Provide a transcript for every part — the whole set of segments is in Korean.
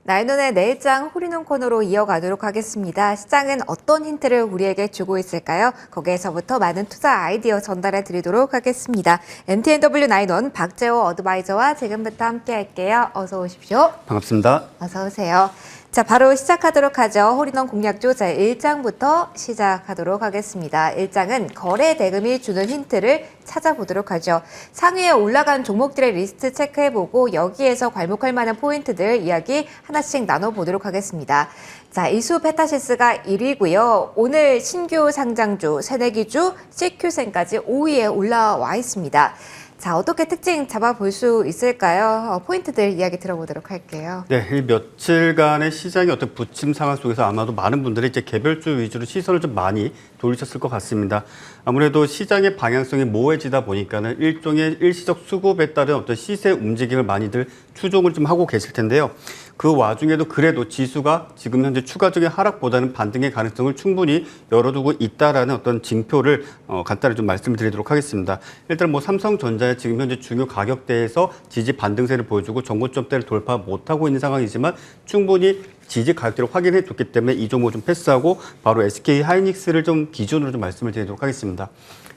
나인원의 내일장 홀인원 코너로 이어가도록 하겠습니다. 시장은 어떤 힌트를 우리에게 주고 있을까요? 거기에서부터 많은 투자 아이디어 전달해 드리도록 하겠습니다. MTNW 나인원 박재호 어드바이저와 지금부터 함께 할게요. 어서 오십시오. 반갑습니다. 어서 오세요. 자, 바로 시작하도록 하죠. 홀인원 공략조 제1장부터 시작하도록 하겠습니다. 1장은 거래 대금이 주는 힌트를 찾아보도록 하죠. 상위에 올라간 종목들의 리스트 체크해보고 여기에서 괄목할 만한 포인트들 이야기 하나씩 나눠보도록 하겠습니다. 자, 이수 페타시스가 1위고요. 오늘 신규 상장주, 새내기주, CQ생까지 5위에 올라와 있습니다. 자, 어떻게 특징 잡아볼 수 있을까요? 포인트들 이야기 들어보도록 할게요. 네, 이 며칠간의 시장의 어떤 부침 상황 속에서 아마도 많은 분들이 이제 개별주 위주로 시선을 좀 많이 돌리셨을 것 같습니다. 아무래도 시장의 방향성이 모호해지다 보니까는 일종의 일시적 수급에 따른 어떤 시세 움직임을 많이들 추종을 좀 하고 계실 텐데요. 그 와중에도 그래도 지수가 지금 현재 추가적인 하락보다는 반등의 가능성을 충분히 열어두고 있다라는 어떤 징표를 간단히 좀 말씀을 드리도록 하겠습니다. 일단 뭐 삼성전자의 지금 현재 중요 가격대에서 지지 반등세를 보여주고 전고점대를 돌파 못하고 있는 상황이지만 충분히 지지 가격대를 확인해 뒀기 때문에 이 종목 좀 패스하고 바로 SK 하이닉스를 좀 기준으로 좀 말씀을 드리도록 하겠습니다.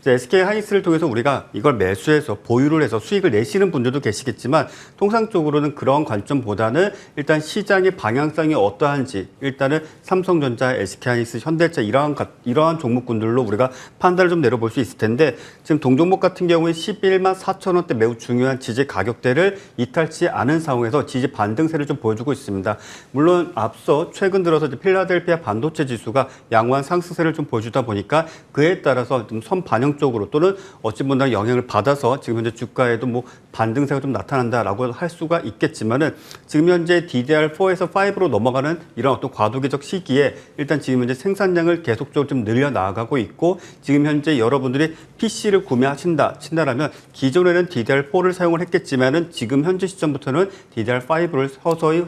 SK 하이닉스를 통해서 우리가 이걸 매수해서 보유를 해서 수익을 내시는 분들도 계시겠지만 통상적으로는 그런 관점보다는 일단 시장의 방향성이 어떠한지 일단은 삼성전자, SK 하이닉스, 현대차 이러한 종목군들로 우리가 판단을 좀 내려볼 수 있을 텐데 지금 동종목 같은 경우에 11만 4천 원대 매우 중요한 지지 가격대를 이탈치 않은 상황에서 지지 반등세를 좀 보여주고 있습니다. 물론 앞서 최근 들어서 이제 필라델피아 반도체 지수가 양호한 상승세를 좀 보여주다 보니까 그에 따라서 좀 선반영 쪽으로 또는 어찌 보면 영향을 받아서 지금 현재 주가에도 뭐 반등세가 좀 나타난다라고 할 수가 있겠지만은 지금 현재 DDR4에서 5로 넘어가는 이런 어떤 과도기적 시기에 일단 지금 현재 생산량을 계속적으로 좀 늘려 나가고 있고 지금 현재 여러분들이 PC를 구매하신다라면 기존에는 DDR4를 사용을 했겠지만은 지금 현재 시점부터는 DDR5를 서서히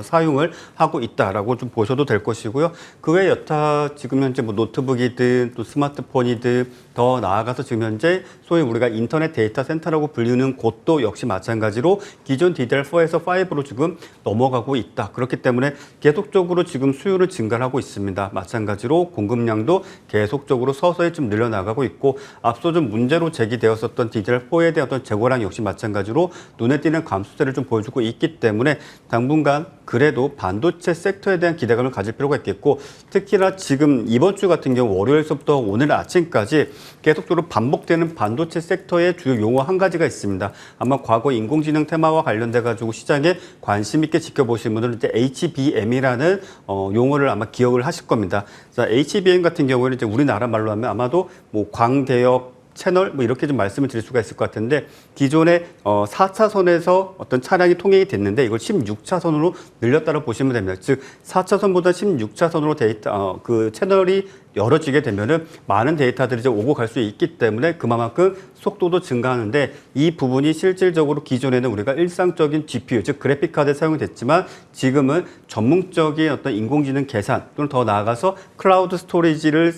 사용을 하고 있다라고 좀 보셔도 될 것이고요. 그 외 여타 지금 현재 뭐 노트북이든 또 스마트폰이든 더 나아가서 지금 현재 소위 우리가 인터넷 데이터 센터라고 불리는 곳도 역시 마찬가지로 기존 DDR4에서 5로 지금 넘어가고 있다. 그렇기 때문에 계속적으로 지금 수요를 증가하고 있습니다. 마찬가지로 공급량도 계속적으로 서서히 좀 늘려나가고 있고 앞서 좀 문제로 제기되었었던 DDR4에 대한 어떤 재고량 역시 마찬가지로 눈에 띄는 감소세를 좀 보여주고 있기 때문에 당분간 그래도 반도체 섹터에 대한 기대감을 가질 필요가 있겠고 특히나 지금 이번 주 같은 경우 월요일서부터 오늘 아침까지 계속적으로 반복되는 반도체 섹터의 주요 용어 한 가지가 있습니다. 아마 과거 인공지능 테마와 관련돼 가지고 시장에 관심 있게 지켜보신 분들은 이제 HBM이라는 용어를 아마 기억을 하실 겁니다. 자, HBM 같은 경우에는 이제 우리나라 말로 하면 아마도 뭐 광대역 채널 뭐 이렇게 좀 말씀을 드릴 수가 있을 것 같은데 기존에 4차선에서 어떤 차량이 통행이 됐는데 이걸 16차선으로 늘렸다고 보시면 됩니다. 즉 4차선보다 16차선으로 그 채널이 열어지게 되면은 많은 데이터들이 이제 오고 갈 수 있기 때문에 그만큼 속도도 증가하는데 이 부분이 실질적으로 기존에는 우리가 일상적인 GPU 즉 그래픽 카드에 사용이 됐지만 지금은 전문적인 어떤 인공지능 계산 또는 더 나아가서 클라우드 스토리지를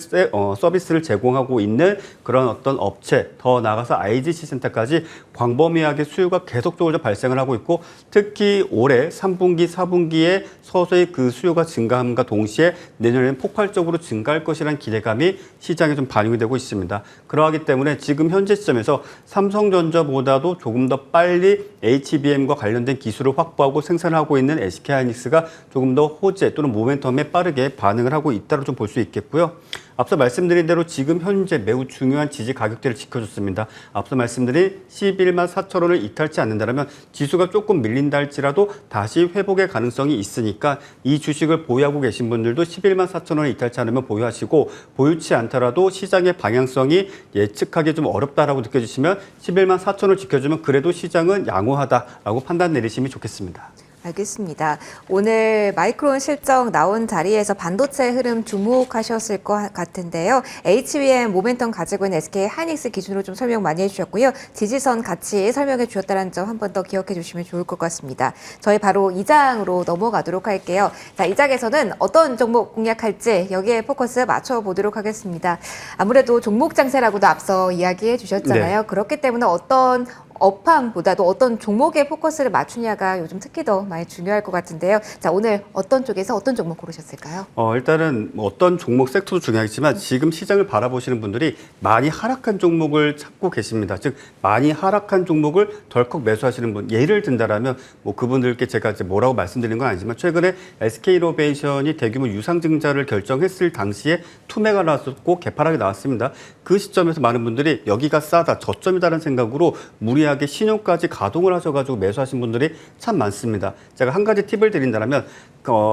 서비스를 제공하고 있는 그런 어떤 업체 더 나아가서 IGC 센터까지 광범위하게 수요가 계속적으로 발생을 하고 있고 특히 올해 3분기, 4분기에 서서히 그 수요가 증가함과 동시에 내년에는 폭발적으로 증가할 것이라는 기대감이 시장에 좀 반영이 되고 있습니다. 그러하기 때문에 지금 현재 시점에서 삼성전자보다도 조금 더 빨리 HBM과 관련된 기술을 확보하고 생산하고 있는 SK하이닉스가 조금 더 호재 또는 모멘텀에 빠르게 반응을 하고 있다고 좀 볼 수 있겠고요. 앞서 말씀드린 대로 지금 현재 매우 중요한 지지 가격대를 지켜줬습니다. 앞서 말씀드린 11만 4천 원을 이탈치 않는다면 지수가 조금 밀린다 할지라도 다시 회복의 가능성이 있으니까 이 주식을 보유하고 계신 분들도 11만 4천 원을 이탈치 않으면 보유하시고 보유치 않더라도 시장의 방향성이 예측하기 좀 어렵다라고 느껴지시면 11만 4천 원을 지켜주면 그래도 시장은 양호하다라고 판단 내리시면 좋겠습니다. 알겠습니다. 오늘 마이크론 실적 나온 자리에서 반도체 흐름 주목하셨을 것 같은데요. HBM 모멘텀 가지고 있는 SK 하이닉스 기준으로 좀 설명 많이 해주셨고요. 지지선 같이 설명해 주셨다는 점 한 번 더 기억해 주시면 좋을 것 같습니다. 저희 바로 2장으로 넘어가도록 할게요. 자, 2장에서는 어떤 종목 공략할지 여기에 포커스 맞춰보도록 하겠습니다. 아무래도 종목 장세라고도 앞서 이야기해 주셨잖아요. 네. 그렇기 때문에 어떤 업황보다도 어떤 종목에 포커스를 맞추냐가 요즘 특히 더 많이 중요할 것 같은데요. 자, 오늘 어떤 쪽에서 어떤 종목 고르셨을까요? 일단은 뭐 어떤 종목 섹터도 중요하겠지만 지금 시장을 바라보시는 분들이 많이 하락한 종목을 찾고 계십니다. 즉 많이 하락한 종목을 덜컥 매수하시는 분, 예를 든다라면 뭐 그분들께 제가 이제 뭐라고 말씀드리는 건 아니지만 최근에 SK이노베이션이 대규모 유상증자를 결정했을 당시에 투매가 나왔었고 개파락이 나왔습니다. 그 시점에서 많은 분들이 여기가 싸다, 저점이다라는 생각으로 무리하게 신용까지 가동을 하셔가지고 매수하신 분들이 참 많습니다. 제가 한 가지 팁을 드린다면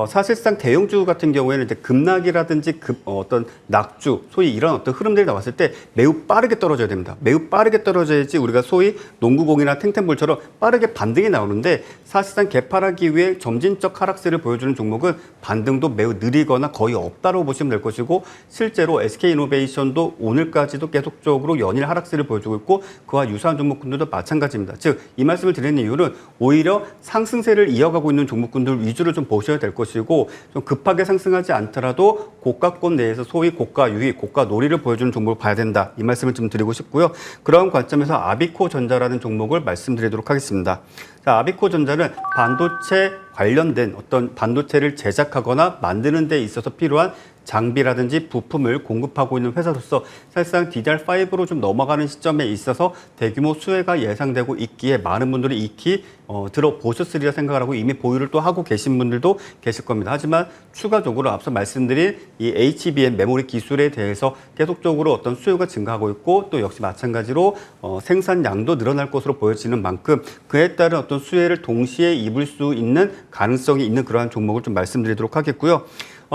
사실상 대형주 같은 경우에는 이제 급락이라든지 어떤 낙주, 소위 이런 어떤 흐름들이 나왔을 때 매우 빠르게 떨어져야 됩니다. 매우 빠르게 떨어져야지 우리가 소위 농구공이나 탱탱볼처럼 빠르게 반등이 나오는데 사실상 개파락 이후에 점진적 하락세를 보여주는 종목은 반등도 매우 느리거나 거의 없다고 보시면 될 것이고 실제로 SK이노베이션도 오늘까지도 계속적으로 연일 하락세를 보여주고 있고 그와 유사한 종목군들도 마찬가지입니다. 즉 이 말씀을 드리는 이유는 오히려 상승세를 이어가고 있는 종목군들 위주로 좀 보셔야 될 것이고 좀 급하게 상승하지 않더라도 고가권 내에서 소위 고가 유의, 고가 놀이를 보여주는 종목을 봐야 된다. 이 말씀을 좀 드리고 싶고요. 그런 관점에서 아비코전자라는 종목을 말씀드리도록 하겠습니다. 자, 아비코전자는 반도체 관련된 어떤 반도체를 제작하거나 만드는 데 있어서 필요한 장비라든지 부품을 공급하고 있는 회사로서 사실상 DDR5로 좀 넘어가는 시점에 있어서 대규모 수혜가 예상되고 있기에 많은 분들이 익히 들어보셨으리라 생각을 하고 이미 보유를 또 하고 계신 분들도 계실 겁니다. 하지만 추가적으로 앞서 말씀드린 이 HBM 메모리 기술에 대해서 계속적으로 어떤 수요가 증가하고 있고 또 역시 마찬가지로 생산량도 늘어날 것으로 보여지는 만큼 그에 따른 어떤 수혜를 동시에 입을 수 있는 가능성이 있는 그러한 종목을 좀 말씀드리도록 하겠고요.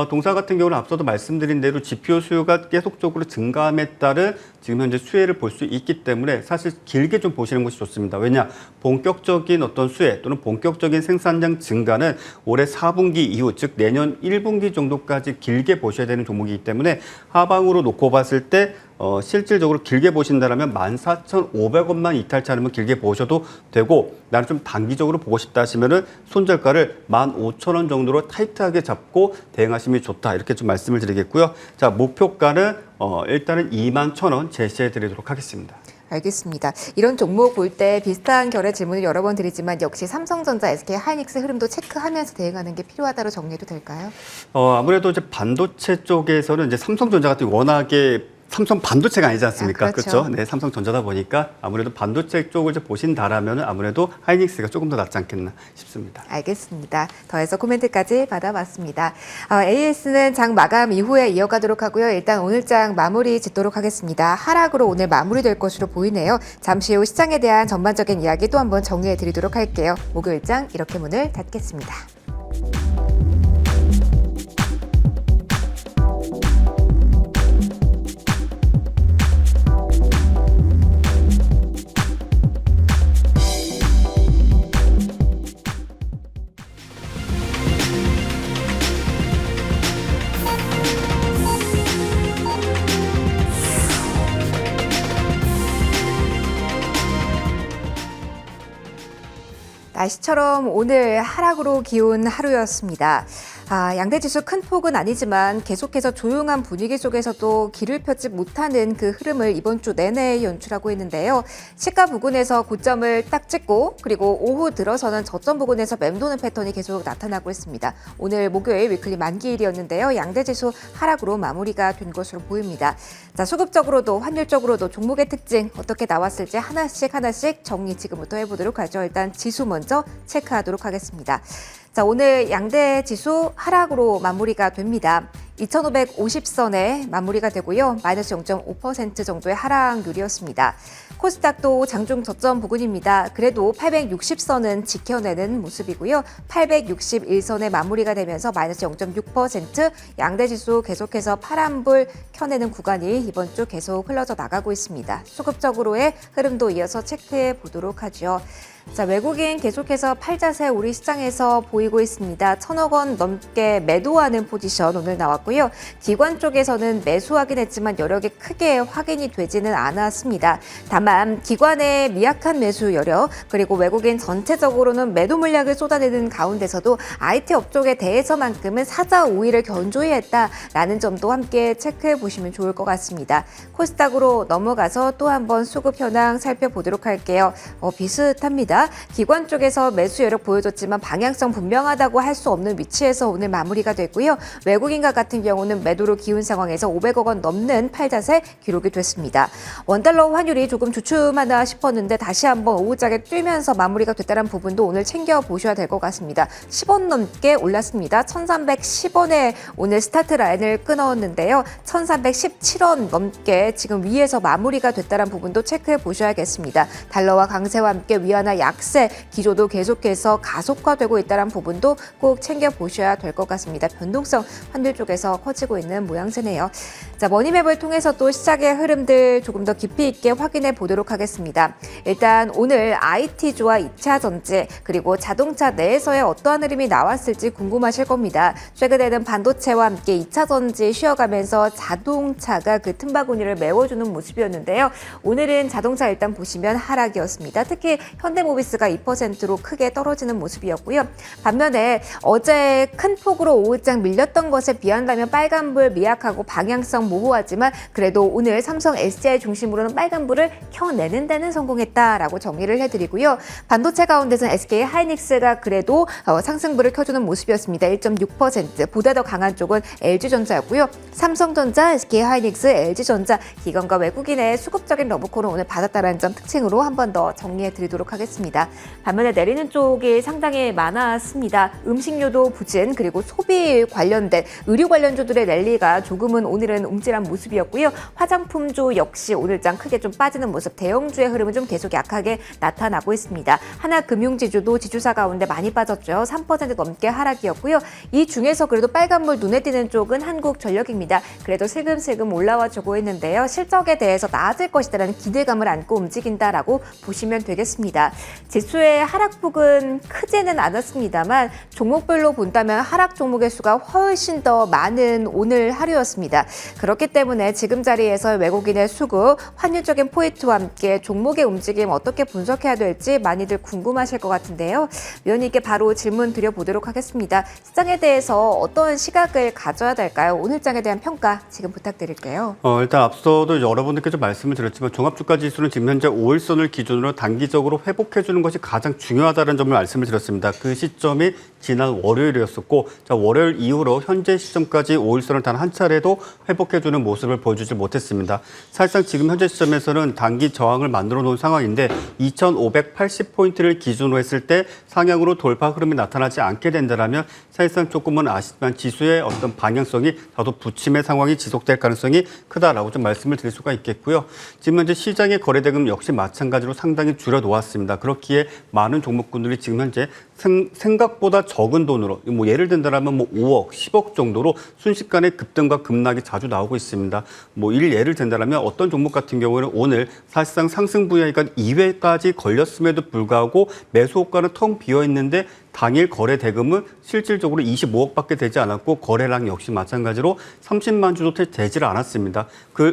동사 같은 경우는 앞서도 말씀드린 대로 GPU 수요가 계속적으로 증가함에 따른 지금 현재 수혜를 볼 수 있기 때문에 사실 길게 좀 보시는 것이 좋습니다. 왜냐? 본격적인 어떤 수혜 또는 본격적인 생산량 증가는 올해 4분기 이후 즉 내년 1분기 정도까지 길게 보셔야 되는 종목이기 때문에 하방으로 놓고 봤을 때 실질적으로 길게 보신다면 14,500원만 이탈치 않으면 길게 보셔도 되고 나는 좀 단기적으로 보고 싶다 하시면은 손절가를 15,000원 정도로 타이트하게 잡고 대응하시면 좋다 이렇게 좀 말씀을 드리겠고요. 자, 목표가는 일단은 21,000원 제시해 드리도록 하겠습니다. 알겠습니다. 이런 종목 볼 때 비슷한 결의 질문을 여러 번 드리지만 역시 삼성전자, SK하이닉스 흐름도 체크하면서 대응하는 게 필요하다로 정리해도 될까요? 아무래도 이제 반도체 쪽에서는 이제 삼성전자 같은 워낙에 삼성 반도체가 아니지 않습니까? 그렇죠. 네, 삼성전자다 보니까 아무래도 반도체 쪽을 이제 보신다라면 아무래도 하이닉스가 조금 더 낫지 않겠나 싶습니다. 알겠습니다. 더해서 코멘트까지 받아봤습니다. AS는 장 마감 이후에 이어가도록 하고요. 일단 오늘 장 마무리 짓도록 하겠습니다. 하락으로 오늘 마무리될 것으로 보이네요. 잠시 후 시장에 대한 전반적인 이야기 또 한번 정리해 드리도록 할게요. 목요일 장 이렇게 문을 닫겠습니다. 날씨처럼 오늘 하락으로 기운 하루였습니다. 양대지수 큰 폭은 아니지만 계속해서 조용한 분위기 속에서도 길을 펴지 못하는 그 흐름을 이번 주 내내 연출하고 있는데요. 시가 부근에서 고점을 딱 찍고 그리고 오후 들어서는 저점 부근에서 맴도는 패턴이 계속 나타나고 있습니다. 오늘 목요일 위클리 만기일이었는데요. 양대지수 하락으로 마무리가 된 것으로 보입니다. 자, 수급적으로도 환율적으로도 종목의 특징 어떻게 나왔을지 하나씩 정리 지금부터 해보도록 하죠. 일단 지수 먼저 체크하도록 하겠습니다. 자, 오늘 양대 지수 하락으로 마무리가 됩니다. 2,550선에 마무리가 되고요. 마이너스 0.5% 정도의 하락률이었습니다. 코스닥도 장중 저점 부근입니다. 그래도 860선은 지켜내는 모습이고요. 861선에 마무리가 되면서 마이너스 0.6% 양대지수 계속해서 파란불 켜내는 구간이 이번 주 계속 흘러져 나가고 있습니다. 수급적으로의 흐름도 이어서 체크해 보도록 하죠. 자, 외국인 계속해서 팔자세 우리 시장에서 보이고 있습니다. 1,000억 원 넘게 매도하는 포지션 오늘 나왔고요. 기관 쪽에서는 매수하긴 했지만 여력이 크게 확인이 되지는 않았습니다. 다만 기관의 미약한 매수 여력 그리고 외국인 전체적으로는 매도 물량을 쏟아내는 가운데서도 IT 업종에 대해서만큼은 사자 우위를 견조히 했다라는 점도 함께 체크해 보시면 좋을 것 같습니다. 코스닥으로 넘어가서 또 한번 수급 현황 살펴보도록 할게요. 비슷합니다. 기관 쪽에서 매수 여력 보여줬지만 방향성 분명하다고 할 수 없는 위치에서 오늘 마무리가 됐고요. 외국인과 같은 경우는 매도로 기운 상황에서 500억 원 넘는 팔자세 기록이 됐습니다. 원달러 환율이 조금 주춤하다 싶었는데 다시 한번 오후장에 뛰면서 마무리가 됐다는 부분도 오늘 챙겨보셔야 될 것 같습니다. 10원 넘게 올랐습니다. 1310원에 오늘 스타트 라인을 끊었는데요. 1317원 넘게 지금 위에서 마무리가 됐다는 부분도 체크해 보셔야겠습니다. 달러와 강세와 함께 위안화 약세 기조도 계속해서 가속화되고 있다는 부분도 꼭 챙겨보셔야 될 것 같습니다. 변동성 환율 쪽에서 커지고 있는 모양새네요. 자, 머니맵을 통해서 또 시장의 흐름들 조금 더 깊이 있게 확인해 보도록 하겠습니다. 일단 오늘 IT주와 2차 전지 그리고 자동차 내에서의 어떠한 흐름이 나왔을지 궁금하실 겁니다. 최근에는 반도체와 함께 2차 전지 쉬어가면서 자동차가 그 틈바구니를 메워주는 모습이었는데요. 오늘은 자동차 일단 보시면 하락이었습니다. 특히 현대모비스가 2%로 크게 떨어지는 모습이었고요. 반면에 어제 큰 폭으로 오후장 밀렸던 것에 비한다면 빨간불 미약하고 방향성 모호하지만 그래도 오늘 삼성 SDI 중심으로는 빨간불을 켜내는 데는 성공했다라고 정리를 해드리고요. 반도체 가운데서는 SK 하이닉스가 그래도 상승불을 켜주는 모습이었습니다. 1.6% 보다 더 강한 쪽은 LG전자였고요. 삼성전자, SK 하이닉스, LG전자 기관과 외국인의 수급적인 러브콜을 오늘 받았다는 점 특징으로 한 번 더 정리해드리도록 하겠습니다. 반면에 내리는 쪽이 상당히 많았습니다. 음식료도 부진 그리고 소비 관련된 의류 관련주들의 랠리가 조금은 오늘은 움찔한 모습이었고요. 화장품주 역시 오늘장 크게 좀 빠지는 모습, 대형주의 흐름은 좀 계속 약하게 나타나고 있습니다. 하나금융지주도 지주사 가운데 많이 빠졌죠. 3% 넘게 하락이었고요. 이 중에서 그래도 빨간불 눈에 띄는 쪽은 한국전력입니다. 그래도 슬금슬금 올라와 주고 있는데요. 실적에 대해서 나아질 것이다라는 기대감을 안고 움직인다라고 보시면 되겠습니다. 지수의 하락폭은 크지는 않았습니다만 종목별로 본다면 하락 종목의 수가 훨씬 더 많은 오늘 하루였습니다. 그렇기 때문에 지금 자리에서 외국인의 수급, 환율적인 포인트와 함께 종목의 움직임 어떻게 분석해야 될지 많이들 궁금하실 것 같은데요. 위원님께 바로 질문 드려보도록 하겠습니다. 시장에 대해서 어떤 시각을 가져야 될까요? 오늘 장에 대한 평가 지금 부탁드릴게요. 일단 앞서도 여러분들께 좀 말씀을 드렸지만 종합주가지수는 지금 현재 5일선을 기준으로 단기적으로 회복해주는 것이 가장 중요하다는 점을 말씀을 드렸습니다. 그 시점이 지난 월요일이었었고 월요일 이후로 현재 시점까지 5일선을 단 한 차례도 회복해주는 모습을 보여주지 못했습니다. 사실상 지금 현재 시점에서는 단기 저항을 만들어 놓은 상황인데 2,580포인트를 기준으로 했을 때 상향으로 돌파 흐름이 나타나지 않게 된다면 사실상 조금은 아쉽지만 지수의 어떤 방향성이 다소 부침의 상황이 지속될 가능성이 크다라고 좀 말씀을 드릴 수가 있겠고요. 지금 현재 시장의 거래대금 역시 마찬가지로 상당히 줄여놓았습니다. 그렇기에 많은 종목군들이 지금 현재 생각보다 적은 돈으로 예를 든다면 5억, 10억 정도로 순식간에 급등과 급락이 자주 나오고 있습니다. 예를 든다면 어떤 종목 같은 경우는 오늘 사실상 상승 부위가 2회까지 걸렸음에도 불구하고 매수 호가는 텅 비어 있는데 당일 거래 대금은 실질적으로 25억밖에 되지 않았고 거래량 역시 마찬가지로 30만 주도 되지를 않았습니다.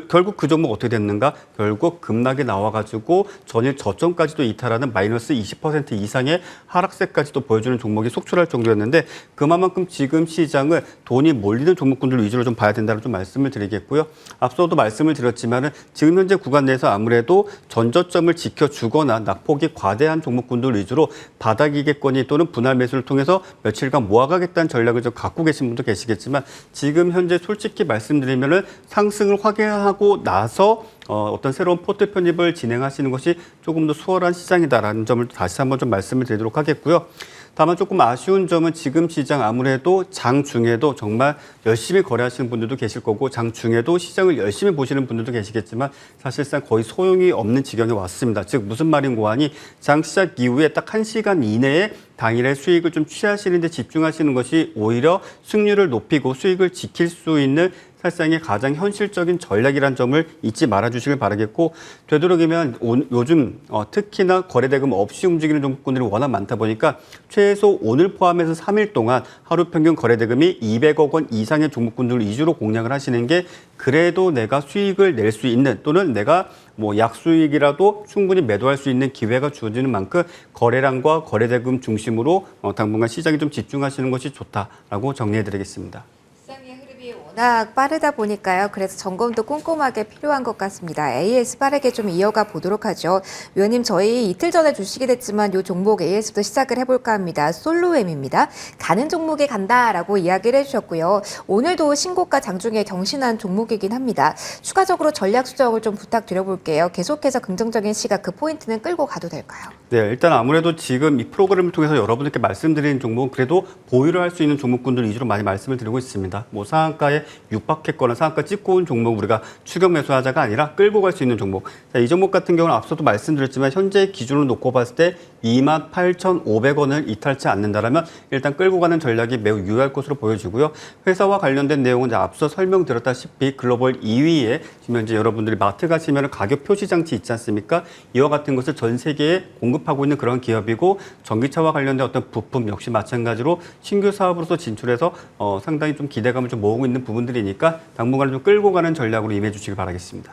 결국 그 종목 어떻게 됐는가? 결국 급락이 나와가지고 전일 저점까지도 이탈하는 마이너스 20% 이상의 하락세까지도 보여주는 종목이 속출할 정도였는데 그만큼 지금 시장을 돈이 몰리는 종목군들 위주로 좀 봐야 된다는 좀 말씀을 드리겠고요. 앞서도 말씀을 드렸지만은 지금 현재 구간 내에서 아무래도 전저점을 지켜주거나 낙폭이 과대한 종목군들 위주로 바닥이겠거니 또는 분할 매수를 통해서 며칠간 모아가겠다는 전략을 좀 갖고 계신 분도 계시겠지만 지금 현재 솔직히 말씀드리면은 상승을 확인하고 나서 어떤 새로운 포트 편입을 진행하시는 것이 조금 더 수월한 시장이다라는 점을 다시 한번 좀 말씀을 드리도록 하겠고요. 다만 조금 아쉬운 점은 지금 시장 아무래도 장 중에도 정말 열심히 거래하시는 분들도 계실 거고 장 중에도 시장을 열심히 보시는 분들도 계시겠지만 사실상 거의 소용이 없는 지경에 왔습니다. 즉 무슨 말인고 하니 장 시작 이후에 딱 1시간 이내에 당일의 수익을 좀 취하시는 데 집중하시는 것이 오히려 승률을 높이고 수익을 지킬 수 있는 사실상의 가장 현실적인 전략이란 점을 잊지 말아주시길 바라겠고 되도록이면 요즘 특히나 거래대금 없이 움직이는 종목군들이 워낙 많다 보니까 최소 오늘 포함해서 3일 동안 하루 평균 거래대금이 200억 원 이상의 종목군들 위주로 공략을 하시는 게 그래도 내가 수익을 낼 수 있는 또는 내가 뭐 약수익이라도 충분히 매도할 수 있는 기회가 주어지는 만큼 거래량과 거래대금 중심으로 당분간 시장에 좀 집중하시는 것이 좋다라고 정리해드리겠습니다. 시장의 흐름이 워낙 빠르다 보니까요. 그래서 점검도 꼼꼼하게 필요한 것 같습니다. AS 빠르게 좀 이어가 보도록 하죠. 위원님, 저희 이틀 전에 주식이 됐지만 이 종목 AS부터 시작을 해볼까 합니다. 솔로엠입니다. 가는 종목에 간다라고 이야기를 해주셨고요. 오늘도 신고가 장중에 경신한 종목이긴 합니다. 추가적으로 전략 수정을 좀 부탁드려볼게요. 계속해서 긍정적인 시각, 그 포인트는 끌고 가도 될까요? 네, 일단 아무래도 지금 이 프로그램을 통해서 여러분들께 말씀드리는 종목은 그래도 보유를 할 수 있는 종목군들 위주로 많이 말씀을 드리고 있습니다. 뭐 상한가에 육박했거나 상한가 찍고 온 종목 우리가 추격 매수하자가 아니라 끌고 갈 수 있는 종목. 자, 이 종목 같은 경우는 앞서도 말씀드렸지만 현재 기준으로 놓고 봤을 때 28,500원을 이탈치 않는다라면 일단 끌고 가는 전략이 매우 유효할 것으로 보여지고요. 회사와 관련된 내용은 이제 앞서 설명드렸다시피 글로벌 2위에 지금 현재 여러분들이 마트 가시면 가격 표시 장치 있지 않습니까? 이와 같은 것을 전 세계에 공급하고 있는 그런 기업이고 전기차와 관련된 어떤 부품 역시 마찬가지로 신규 사업으로서 진출해서 상당히 좀 기대감을 좀 모으고 있는 부분들이니까 당분간 좀 끌고 가는 전략으로 임해 주시길 바라겠습니다.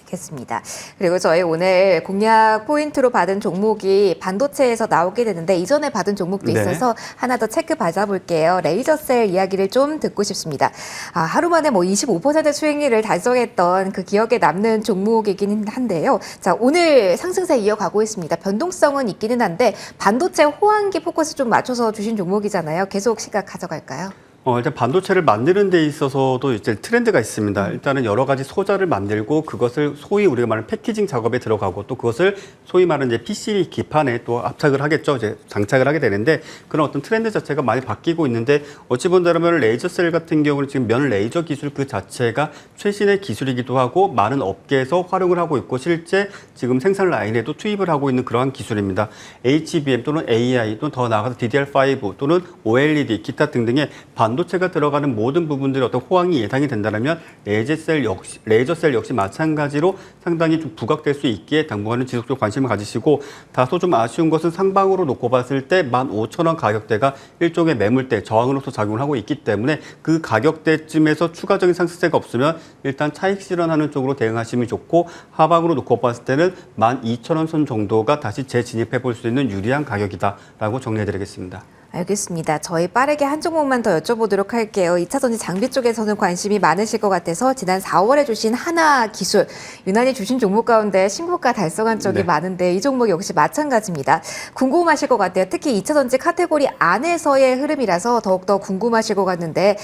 알겠습니다. 그리고 저희 오늘 공략 포인트로 받은 종목이 반도체에서 나오게 되는데 이전에 받은 종목도 네. 있어서 하나 더 체크 받아볼게요. 레이저셀 이야기를 좀 듣고 싶습니다. 하루 만에 뭐 25% 수익률을 달성했던 그 기억에 남는 종목이긴 한데요. 자, 오늘 상승세 이어가고 있습니다. 변동성은 있기는 한데 반도체 호황기 포커스 좀 맞춰서 주신 종목이잖아요. 계속 시각 가져갈까요? 일단 반도체를 만드는 데 있어서도 이제 트렌드가 있습니다. 일단은 여러 가지 소자를 만들고 그것을 소위 우리가 말하는 패키징 작업에 들어가고 또 그것을 소위 말하는 이제 PCB 기판에 또 압착을 하겠죠. 이제 장착을 하게 되는데 그런 어떤 트렌드 자체가 많이 바뀌고 있는데 어찌 본다면 레이저셀 같은 경우는 지금 면 레이저 기술 그 자체가 최신의 기술이기도 하고 많은 업계에서 활용을 하고 있고 실제 지금 생산 라인에도 투입을 하고 있는 그러한 기술입니다. HBM 또는 AI 또는 더 나아가서 DDR5 또는 OLED 기타 등등의 반도체가 들어가는 모든 부분들이 어떤 호황이 예상이 된다면 레이저셀 역시 마찬가지로 상당히 좀 부각될 수 있기에 당분간은 지속적으로 관심을 가지시고 다소 좀 아쉬운 것은 상방으로 놓고 봤을 때 15,000원 가격대가 일종의 매물대 저항으로서 작용을 하고 있기 때문에 그 가격대쯤에서 추가적인 상승세가 없으면 일단 차익 실현하는 쪽으로 대응하시면 좋고 하방으로 놓고 봤을 때는 12,000원 선 정도가 다시 재진입해 볼 수 있는 유리한 가격이다라고 정리해드리겠습니다. 알겠습니다. 저희 빠르게 한 종목만 더 여쭤보도록 할게요. 2차전지 장비 쪽에서는 관심이 많으실 것 같아서 지난 4월에 주신 하나기술, 유난히 주신 종목 가운데 신고가 달성한 쪽이 네. 많은데 이 종목 역시 마찬가지입니다. 궁금하실 것 같아요. 특히 2차전지 카테고리 안에서의 흐름이라서 더욱더 궁금하실 것 같는데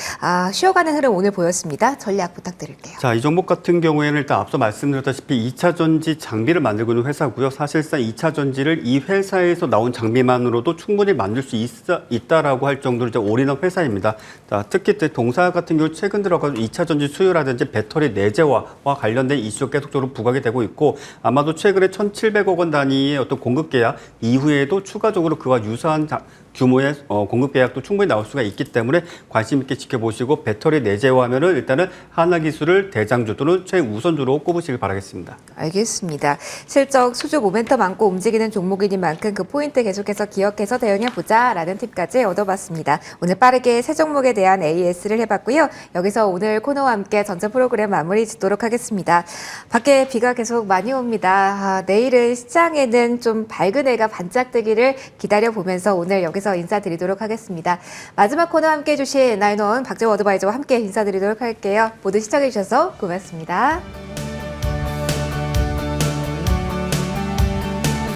쉬어가는 흐름 오늘 보였습니다. 전략 부탁드릴게요. 자, 이 종목 같은 경우에는 일단 앞서 말씀드렸다시피 2차 전지 장비를 만들고 있는 회사고요. 사실상 2차 전지를 이 회사에서 나온 장비만으로도 충분히 만들 수 있다라고 할 정도로 이제 올인원 회사입니다. 자, 특히 동사 같은 경우 최근 들어가서 2차 전지 수요라든지 배터리 내재화와 관련된 이슈가 계속적으로 부각이 되고 있고 아마도 최근에 1,700억 원 단위의 어떤 공급 계약 이후에도 추가적으로 그와 유사한 규모의 공급 계약도 충분히 나올 수가 있기 때문에 관심 있게 지켜보시고 배터리 내재화하면은 일단은 하나기술을 대장주 또는 최우선주로 꼽으시길 바라겠습니다. 알겠습니다. 실적 수주 모멘텀 안고 움직이는 종목이니만큼 그 포인트 계속해서 기억해서 대응해보자라는 팁까지 얻어봤습니다. 오늘 빠르게 세 종목에 대한 AS를 해봤고요. 여기서 오늘 코너와 함께 전체 프로그램 마무리 짓도록 하겠습니다. 밖에 비가 계속 많이 옵니다. 내일은 시장에는 좀 밝은 해가 반짝뜨기를 기다려보면서 오늘 여기서 인사드리도록 하겠습니다. 마지막 코너 함께해 주신 나인원 박재호 어드바이저와 함께 인사드리도록 할게요. 모두 시청해 주셔서 고맙습니다.